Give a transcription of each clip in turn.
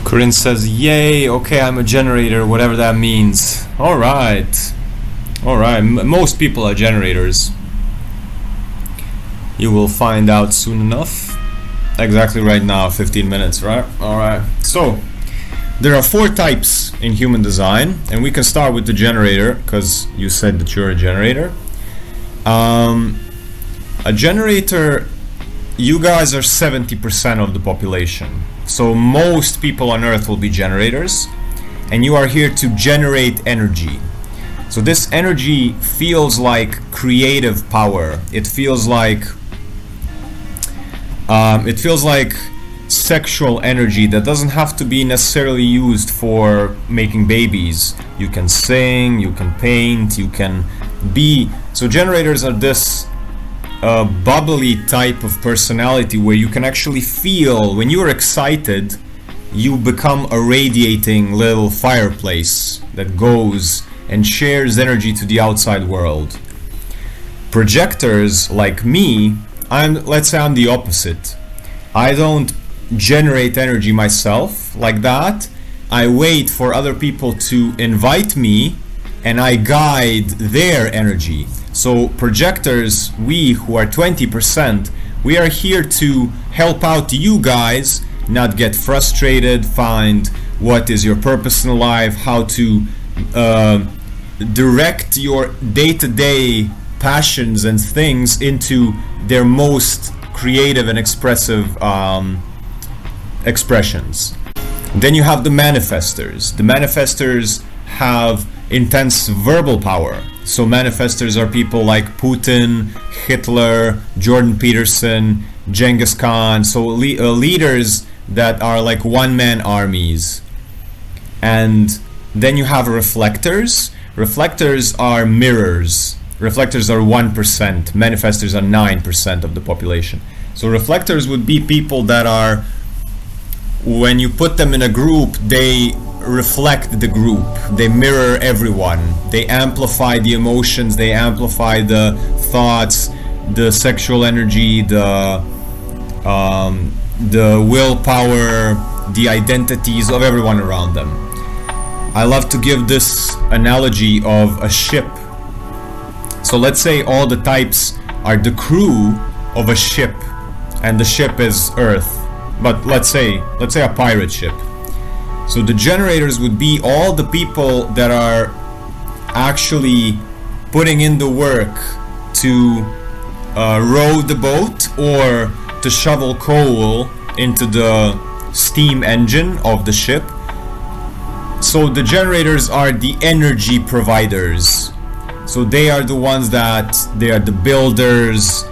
Corinne says, yay, okay, I'm a generator, whatever that means. Alright. Alright, most people are generators. You will find out soon enough. Exactly right now, 15 minutes, right? Alright. So, there are 4 types in human design, and we can start with the generator, because you said that you're a generator. A generator, you guys are 70% of the population. So most people on Earth will be generators, and you are here to generate energy. So this energy feels like creative power. It feels like sexual energy that doesn't have to be necessarily used for making babies. You can sing, you can paint, you can be. So generators are this bubbly type of personality where you can actually feel when you're excited, you become a radiating little fireplace that goes and shares energy to the outside world. Projectors like me, let's say I'm the opposite. I don't generate energy myself like that. I wait for other people to invite me and I guide their energy. So projectors, we who are 20%, we are here to help out you guys not get frustrated, find what is your purpose in life, how to direct your day-to-day passions and things into their most creative and expressive expressions. Then you have the manifestors. The manifestors have intense verbal power. So manifestors are people like Putin, Hitler, Jordan Peterson, Genghis Khan. So leaders that are like one-man armies. And then you have reflectors. Reflectors are mirrors. Reflectors are 1%. Manifestors are 9% of the population. So reflectors would be people that are, when you put them in a group, they reflect the group. They mirror everyone. They amplify the emotions. They amplify the thoughts, the sexual energy, the willpower, the identities of everyone around them. I love to give this analogy of a ship. So let's say all the types are the crew of a ship, and the ship is Earth. But let's say a pirate ship. So the generators would be all the people that are actually putting in the work to row the boat or to shovel coal into the steam engine of the ship. So the generators are the energy providers. So they are the ones they are the builders,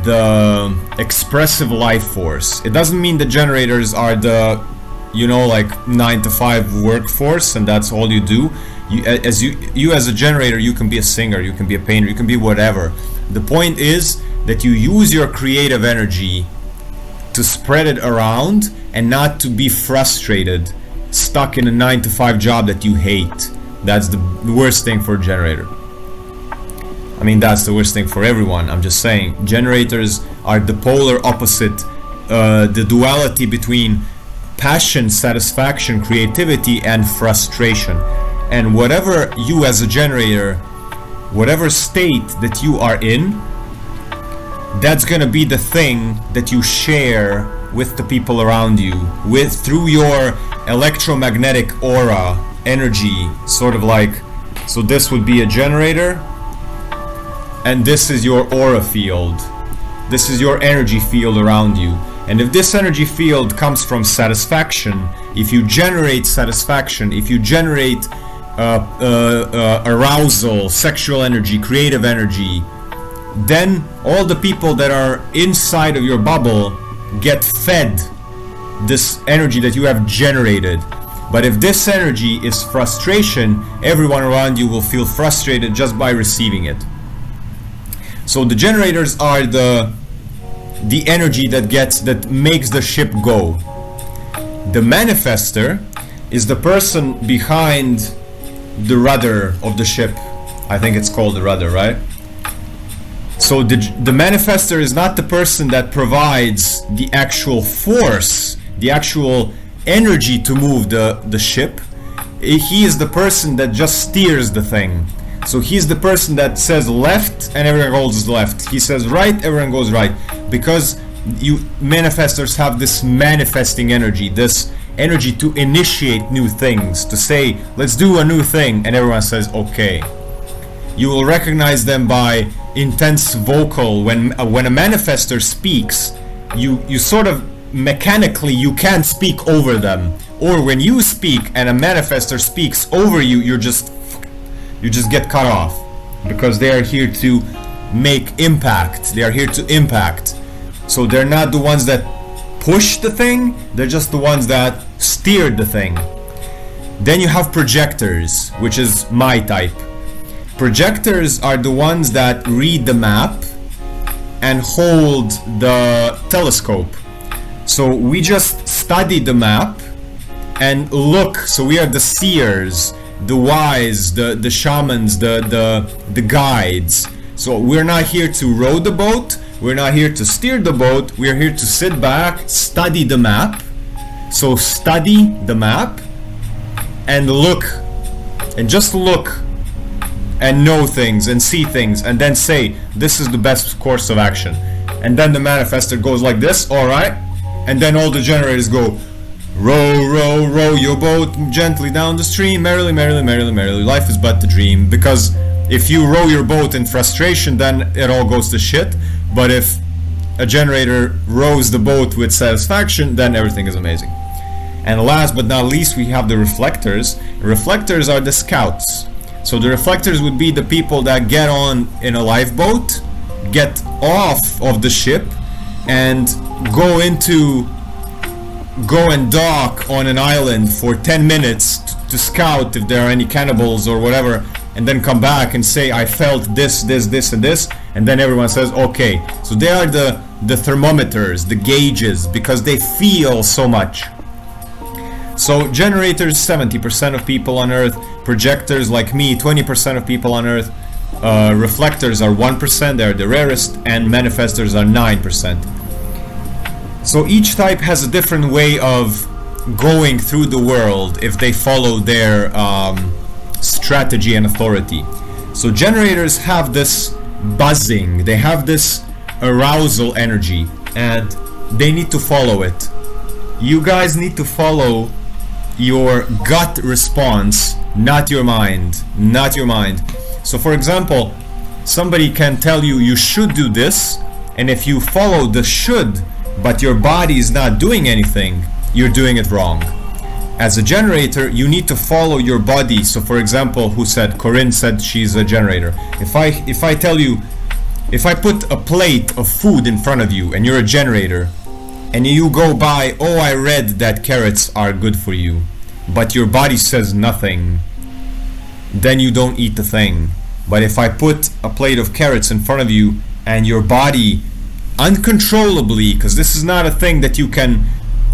the expressive life force. It doesn't mean the generators are the, like 9-to-5 workforce and that's all you do. You as a generator, you can be a singer, you can be a painter, you can be whatever. The point is that you use your creative energy to spread it around and not to be frustrated, stuck in a 9-to-5 job that you hate. That's the worst thing for a generator. I mean, that's the worst thing for everyone. I'm just saying, generators are the polar opposite, the duality between passion, satisfaction, creativity, and frustration. And whatever you as a generator, whatever state that you are in, that's gonna be the thing that you share with the people around you, through your electromagnetic aura, energy, sort of like. So this would be a generator, and this is your aura field. This is your energy field around you. And if this energy field comes from satisfaction, if you generate satisfaction, if you generate arousal, sexual energy, creative energy, then all the people that are inside of your bubble get fed this energy that you have generated. But if this energy is frustration, everyone around you will feel frustrated just by receiving it. So the generators are the energy that makes the ship go. The manifester is the person behind the rudder of the ship. I think it's called the rudder, right? So the manifester is not the person that provides the actual force, the actual energy to move the ship. He is the person that just steers the thing. So he's the person that says left and everyone goes left. He says right, everyone goes right. Because you manifestors have this manifesting energy, this energy to initiate new things, to say let's do a new thing, and everyone says okay. You will recognize them by intense vocal. When a manifestor speaks, you sort of mechanically you can't speak over them, or when you speak and a manifestor speaks over you, you just get cut off, because they are here to make impact. They are here to impact. So they're not the ones that push the thing, they're just the ones that steered the thing. Then you have projectors, which is my type. Projectors are the ones that read the map and hold the telescope. So we just study the map and look. So we are the seers, the wise, the shamans, the guides. So we're not here to row the boat, we're not here to steer the boat, we're here to sit back, study the map. So study the map and look, and just look and know things and see things, and then say this is the best course of action. And then the manifestor goes like this, alright, and then all the generators go, row, row, row your boat gently down the stream, merrily, merrily, merrily, merrily, life is but a dream. Because if you row your boat in frustration, then it all goes to shit. But if a generator rows the boat with satisfaction, then everything is amazing. And last but not least, we have the reflectors. Reflectors are the scouts. So the reflectors would be the people that get on in a lifeboat, get off of the ship, and go and dock on an island for 10 minutes to scout if there are any cannibals or whatever, and then come back and say I felt this, this, this, and this, and then everyone says okay. So they are the thermometers, the gauges, because they feel so much. So generators, 70% of people on Earth. Projectors like me, 20% of people on Earth. Reflectors are 1%, they're the rarest, and manifestors are 9%. So each type has a different way of going through the world if they follow their strategy and authority. So generators have this buzzing, they have this arousal energy, and they need to follow it. You guys need to follow your gut response, not your mind, not your mind. So for example, somebody can tell you you should do this, and if you follow the should, but your body is not doing anything, you're doing it wrong. As a generator, you need to follow your body. So for example, who said? Corinne said she's a generator. If I tell you, if I put a plate of food in front of you and you're a generator, and you go by, oh, I read that carrots are good for you, but your body says nothing, then you don't eat the thing. But if I put a plate of carrots in front of you and your body uncontrollably, because this is not a thing that you can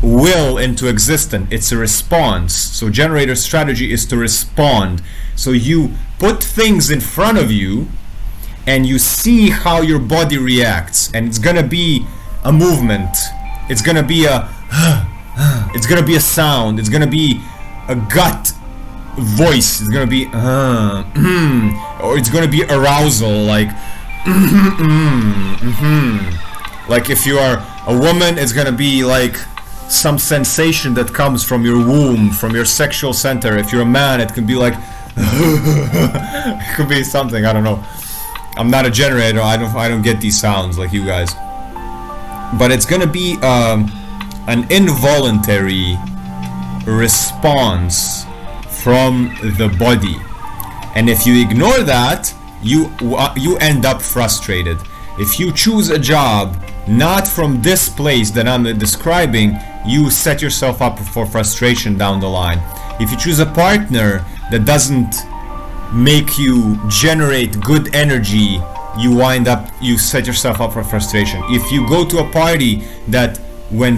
will into existence, it's a response. So generator strategy is to respond. So you put things in front of you and you see how your body reacts, and it's gonna be a movement, it's gonna be a it's gonna be a sound, it's gonna be a gut voice, it's gonna be or it's gonna be arousal, like like if you are a woman, it's gonna be like some sensation that comes from your womb, from your sexual center. If you're a man, it can be like it could be something, I don't know. I'm not a generator, I don't get these sounds like you guys. But it's gonna be an involuntary response from the body, and if you ignore that, you end up frustrated. If you choose a job not from this place that I'm describing, you set yourself up for frustration down the line. If you choose a partner that doesn't make you generate good energy, you set yourself up for frustration. If you go to a party that when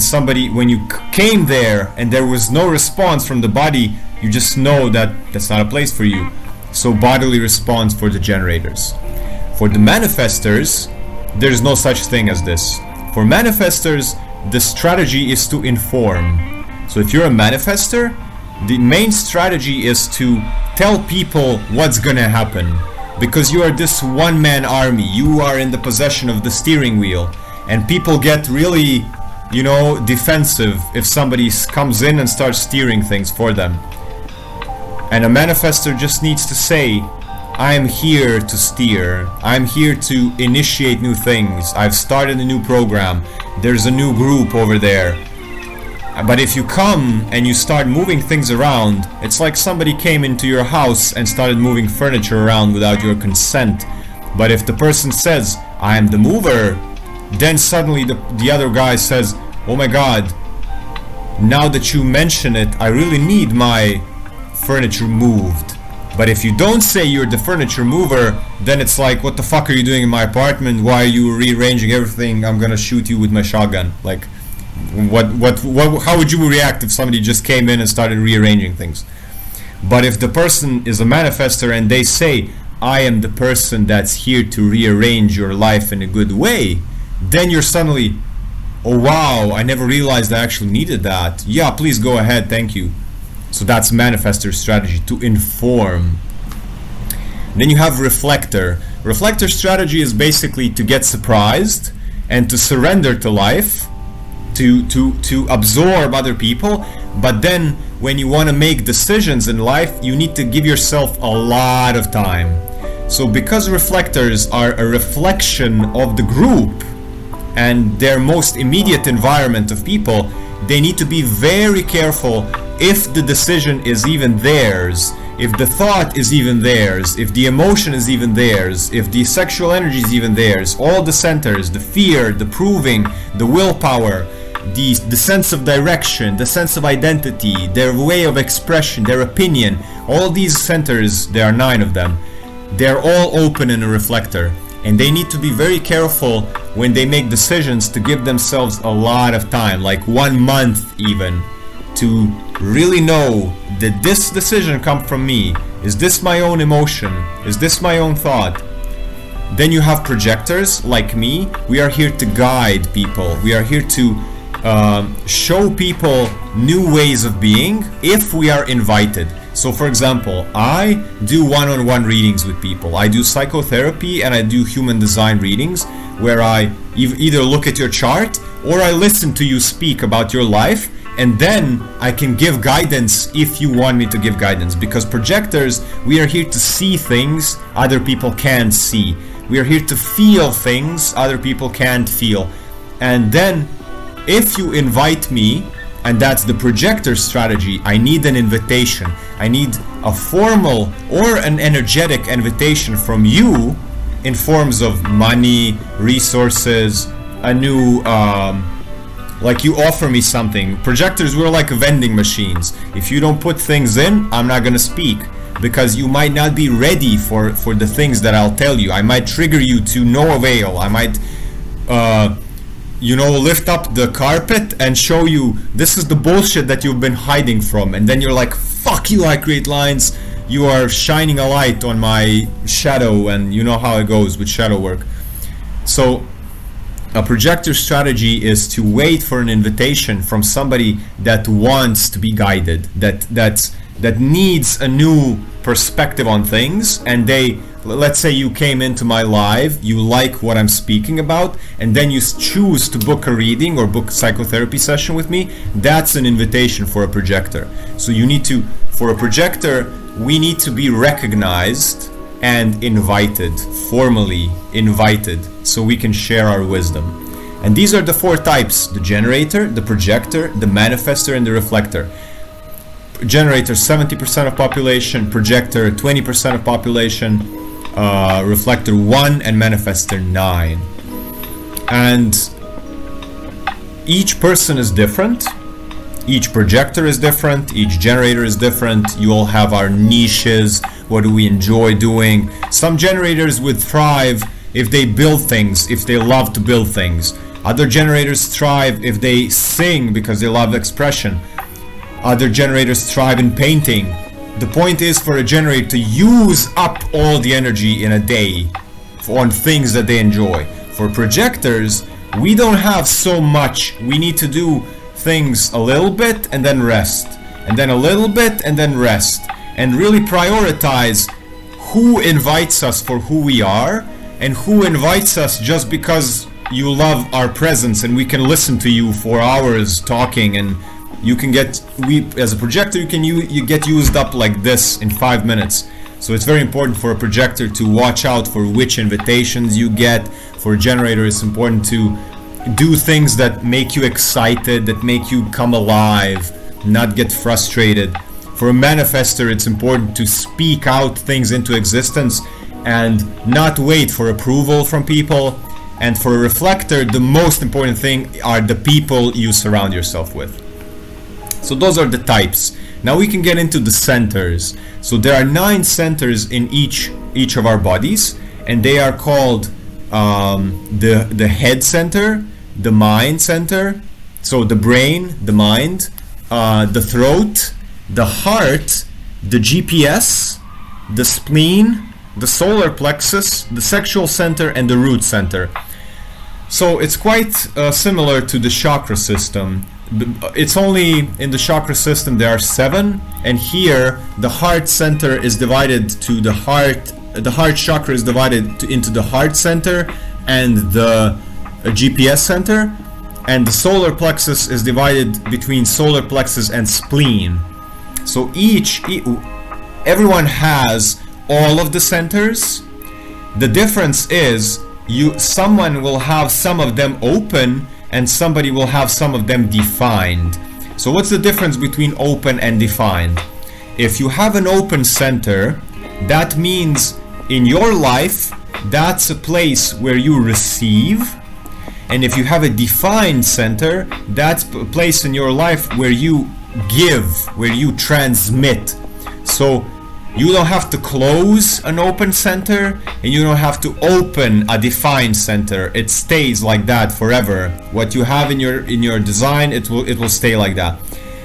you came there and there was no response from the body, you just know that that's not a place for you. So bodily response for the generators. For the manifestors, there's no such thing as this. For manifestors, the strategy is to inform. So So if you're a manifester, the main strategy is to tell people what's gonna happen, because you are this one-man army. You are in the possession of the steering wheel, and people get really, you know, defensive if somebody comes in and starts steering things for them. And a manifester just needs to say, I'm here to steer. I'm here to initiate new things. I've started a new program. There's a new group over there. But if you come and you start moving things around, it's like somebody came into your house and started moving furniture around without your consent. But if the person says, I am the mover, then suddenly the other guy says, oh my god, now that you mention it, I really need my furniture moved. But if you don't say you're the furniture mover, then it's like, what the fuck are you doing in my apartment? Why are you rearranging everything? I'm gonna shoot you with my shotgun. Like, how would you react if somebody just came in and started rearranging things? But if the person is a manifester and they say, I am the person that's here to rearrange your life in a good way, then you're suddenly, oh wow, I never realized I actually needed that. Yeah, please go ahead, thank you. So that's manifester strategy, to inform. Then you have reflector. Reflector strategy is basically to get surprised and to surrender to life, to absorb other people. But then when you want to make decisions in life, you need to give yourself a lot of time. So because reflectors are a reflection of the group and their most immediate environment of people, they need to be very careful if the decision is even theirs, if the thought is even theirs, if the emotion is even theirs, if the sexual energy is even theirs, all the centers, the fear, the proving, the willpower, the sense of direction, the sense of identity, their way of expression, their opinion, all these centers, there are 9 of them, they're all open in a reflector. And they need to be very careful when they make decisions to give themselves a lot of time, like 1 month even, to really know, did this decision come from me? Is this my own emotion? Is this my own thought? Then you have projectors like me. We are here to guide people. We are here to show people new ways of being if we are invited. So for example, I do one-on-one readings with people. I do psychotherapy and I do human design readings where I either look at your chart or I listen to you speak about your life, and then I can give guidance if you want me to give guidance. Because projectors, we are here to see things other people can't see. We are here to feel things other people can't feel. And then if you invite me, and that's the projector strategy, I need an invitation. I need a formal or an energetic invitation from you in forms of money, resources, a new, like you offer me something. Projectors, we're like vending machines. If you don't put things in, I'm not gonna speak, because you might not be ready for the things that I'll tell you. I might trigger you to no avail. I might, you know, lift up the carpet and show you this is the bullshit that you've been hiding from, and then you're like, fuck you, I create lines, you are shining a light on my shadow, and you know how it goes with shadow work. So a projector strategy is to wait for an invitation from somebody that wants to be guided, that needs a new perspective on things, and they, let's say you came into my live, you like what I'm speaking about, and then you choose to book a reading or book a psychotherapy session with me. That's an invitation for a projector. So you need to, for a projector, we need to be recognized and invited, formally invited, so we can share our wisdom. And these are the 4 types: the generator, the projector, the manifester, and the reflector. Generator 70% of population, projector 20% of population, reflector 1, and manifester 9. And each person is different, each projector is different, each generator is different. You all have our niches. What do we enjoy doing? Some generators would thrive if they build things, if they love to build things. Other generators thrive if they sing because they love expression. Other generators thrive in painting. The point is for a generator to use up all the energy in a day on things that they enjoy. For projectors, we don't have so much. We need to do things a little bit and then rest, and then a little bit and then rest, and really prioritize who invites us for who we are and who invites us just because you love our presence and we can listen to you for hours talking, and you can get, as a projector you get used up like this in 5 minutes. So it's very important for a projector to watch out for which invitations you get. For a generator, it's important to do things that make you excited, that make you come alive, not get frustrated. For a manifester, it's important to speak out things into existence and not wait for approval from people. And for a reflector, the most important thing are the people you surround yourself with. So those are the types. Now we can get into the centers. So there are 9 centers in each of our bodies, and they are called the head center, the mind center, so the brain, the mind, the throat, the heart, the GPS, the spleen, the solar plexus, the sexual center, and the root center. So it's quite similar to the chakra system. It's only in the chakra system there are 7, and here the heart center is divided to the heart. The heart chakra is divided into the heart center and the GPS center, and the solar plexus is divided between solar plexus and spleen. So everyone has all of the centers. The difference is someone will have some of them open and somebody will have some of them defined. So what's the difference between open and defined? If you have an open center, that means in your life that's a place where you receive, and if you have a defined center, that's a place in your life where you give, where you transmit. So you don't have to close an open center and you don't have to open a defined center. It stays like that forever. What you have in your design, it will stay like that.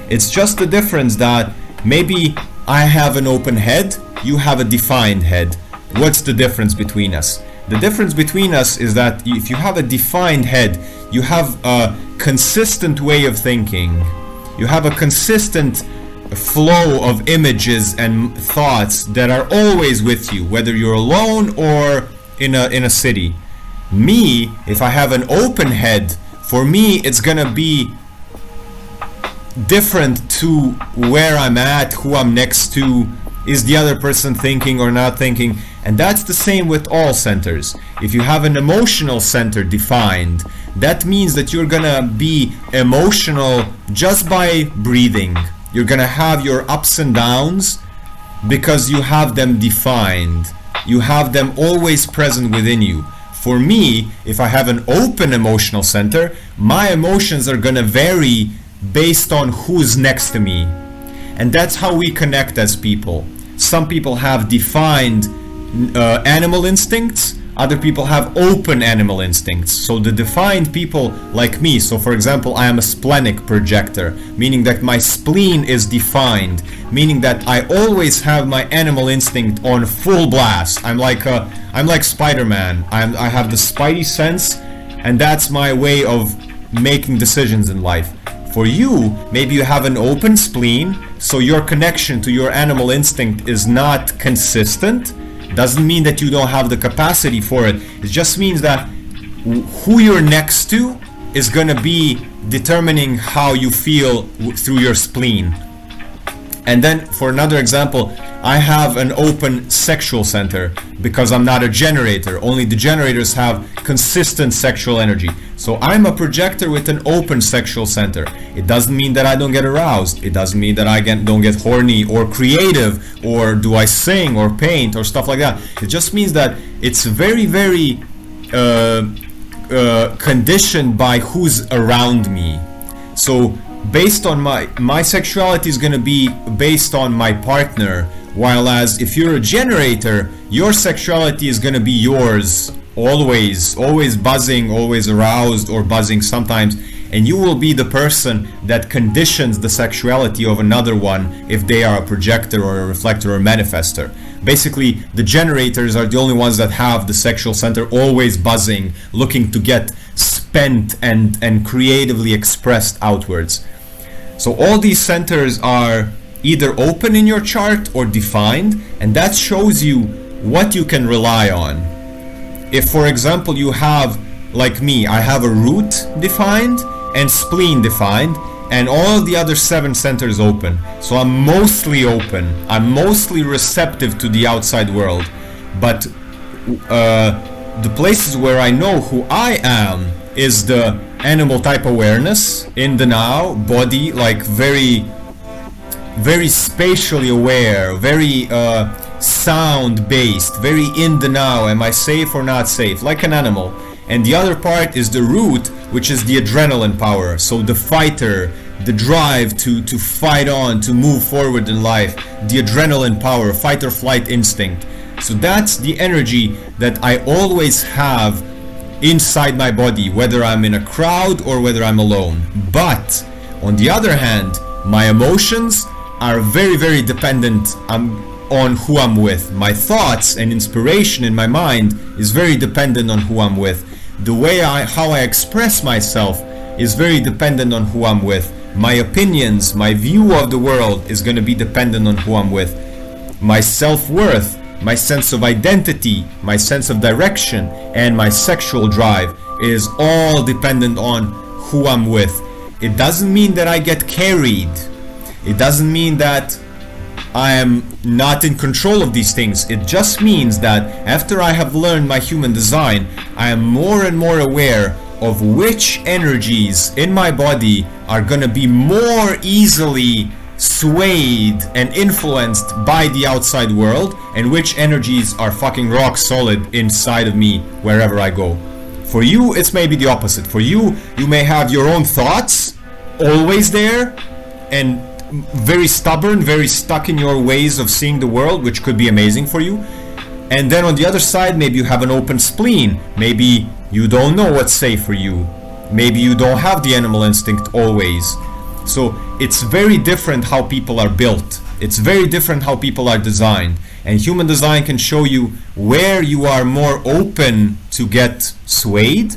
It's just the difference that maybe I have an open head, you have a defined head. What's the difference between us? The difference between us is that if you have a defined head, you have a consistent way of thinking. You have a consistent flow of images and thoughts that are always with you, whether you're alone or in a city. Me, if I have an open head, for me it's gonna be different to where I'm at, who I'm next to, is the other person thinking or not thinking. And that's the same with all centers. If you have an emotional center defined, that means that you're gonna be emotional just by breathing. You're gonna have your ups and downs because you have them defined. You have them always present within you. For me, if I have an open emotional center, my emotions are gonna vary based on who's next to me. And that's how we connect as people. Some people have defined animal instincts, other people have open animal instincts. So the defined people like me, so for example, I am a splenic projector, meaning that my spleen is defined, meaning that I always have my animal instinct on full blast. I'm like Spider-Man. I have the spidey sense, and that's my way of making decisions in life. For you, maybe you have an open spleen, so your connection to your animal instinct is not consistent. Doesn't mean that you don't have the capacity for it. It just means that who you're next to is going to be determining how you feel through your spleen. And then for another example, I have an open sexual center because I'm not a generator. Only the generators have consistent sexual energy. So I'm a projector with an open sexual center. It doesn't mean that I don't get aroused. It doesn't mean that I don't get horny or creative, or do I sing or paint or stuff like that. It just means that it's very, very conditioned by who's around me. So based on my sexuality is going to be based on my partner, while as if you're a generator, your sexuality is going to be yours always buzzing, always aroused or buzzing sometimes, and you will be the person that conditions the sexuality of another one if they are a projector or a reflector or a manifester. Basically, the generators are the only ones that have the sexual center always buzzing, looking to get spent and creatively expressed outwards. So all these centers are either open in your chart or defined, and that shows you what you can rely on. If, for example, you have, like me, I have a root defined and spleen defined, and all the other 7 centers open. So I'm mostly open. I'm mostly receptive to the outside world. But the places where I know who I am is the animal type awareness, in the now, body, like very spatially aware, very sound based, very in the now. Am I safe or not safe? Like an animal. And the other part is the root, which is the adrenaline power. So the fighter, the drive to fight on, to move forward in life, the adrenaline power, fight or flight instinct. So that's the energy that I always have inside my body, whether I'm in a crowd or whether I'm alone. But on the other hand, my emotions are very, very dependent on who I'm with. My thoughts and inspiration in my mind is very dependent on who I'm with. The way how I express myself is very dependent on who I'm with. My opinions, my view of the world is going to be dependent on who I'm with. My self-worth, my sense of identity, my sense of direction, and my sexual drive is all dependent on who I'm with. It doesn't mean that I get carried. It doesn't mean that I am not in control of these things. It just means that after I have learned my human design, I am more and more aware of which energies in my body are gonna be more easily swayed and influenced by the outside world, and which energies are fucking rock solid inside of me wherever I go. For you, it's maybe the opposite. For you, you may have your own thoughts always there and very stubborn, very stuck in your ways of seeing the world, which could be amazing for you. And then on the other side, maybe you have an open spleen. Maybe you don't know what's safe for you. Maybe you don't have the animal instinct always. So it's very different how people are built. It's very different how people are designed. And human design can show you where you are more open to get swayed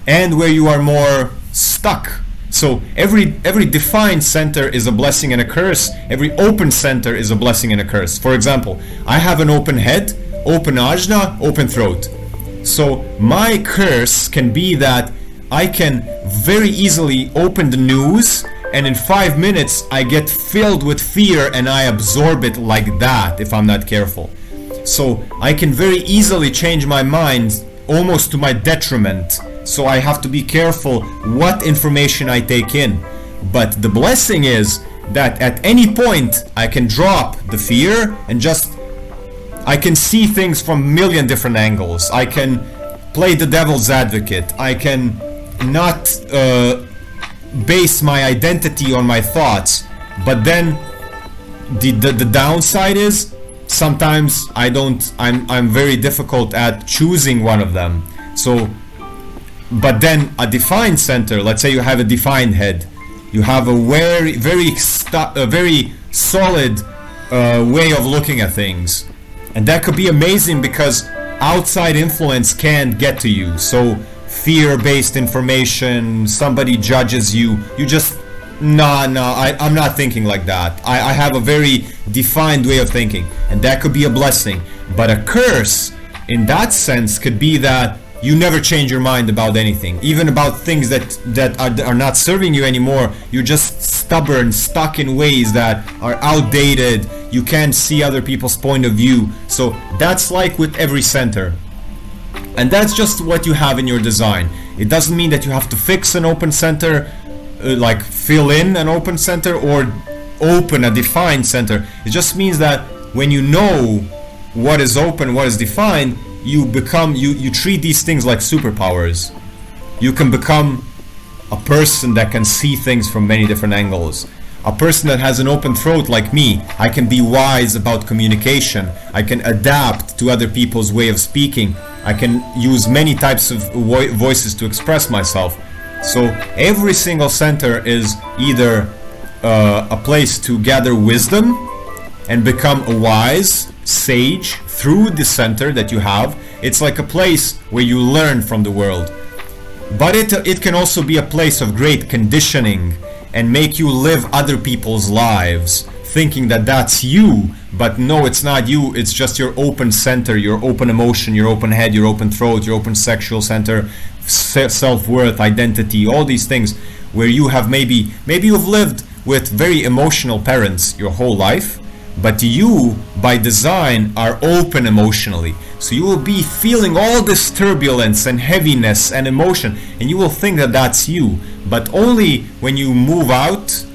and where you are more stuck. So every defined center is a blessing and a curse. Every open center is a blessing and a curse. For example, I have an open head, open ajna, open throat. So my curse can be that I can very easily open the news, and in 5 minutes I get filled with fear and I absorb it like that if I'm not careful. So I can very easily change my mind almost to my detriment. So I have to be careful what information I take in. But the blessing is that at any point I can drop the fear and I can see things from a million different angles. I can play the devil's advocate. I can not base my identity on my thoughts. But then the downside is sometimes I'm very difficult at choosing one of them. So but then a defined center, let's say you have a defined head, you have a very solid way of looking at things, and that could be amazing because outside influence can't get to you. So fear-based information, somebody judges you, you just I'm not thinking like that. I have a very defined way of thinking, and that could be a blessing. But a curse in that sense could be that you never change your mind about anything, even about things that are not serving you anymore. You're just stubborn, stuck in ways that are outdated. You can't see other people's point of view. So that's like with every center. And that's just what you have in your design. It doesn't mean that you have to fix an open center, like fill in an open center or open a defined center. It just means that when you know what is open, what is defined, you treat these things like superpowers. You can become a person that can see things from many different angles. A person that has an open throat like me, I can be wise about communication. I can adapt to other people's way of speaking. I can use many types of voices to express myself. So every single center is either a place to gather wisdom and become a wise sage through the center that you have. It's like a place where you learn from the world. But it can also be a place of great conditioning and make you live other people's lives, thinking that that's you, but no, it's not you. It's just your open center, your open emotion, your open head, your open throat, your open sexual center, self-worth, identity, all these things, where you have maybe you've lived with very emotional parents your whole life, but you by design are open emotionally, so you will be feeling all this turbulence and heaviness and emotion, and you will think that that's you. But only when you move out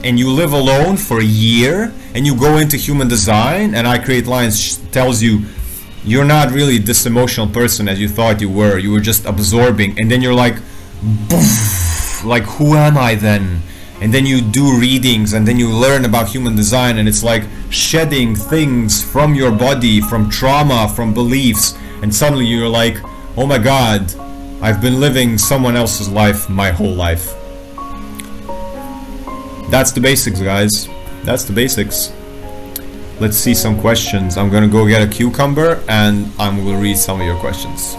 and you live alone for a year and you go into human design, and I Create Lines tells you you're not really this emotional person as you thought you were just absorbing, and then you're like, boof, like who am I then? And then you do readings, and then you learn about human design, and it's like shedding things from your body, from trauma, from beliefs, and suddenly you're like, oh my god, I've been living someone else's life my whole life. That's the basics, guys. That's the basics. Let's see some questions. I'm gonna go get a cucumber and I will read some of your questions.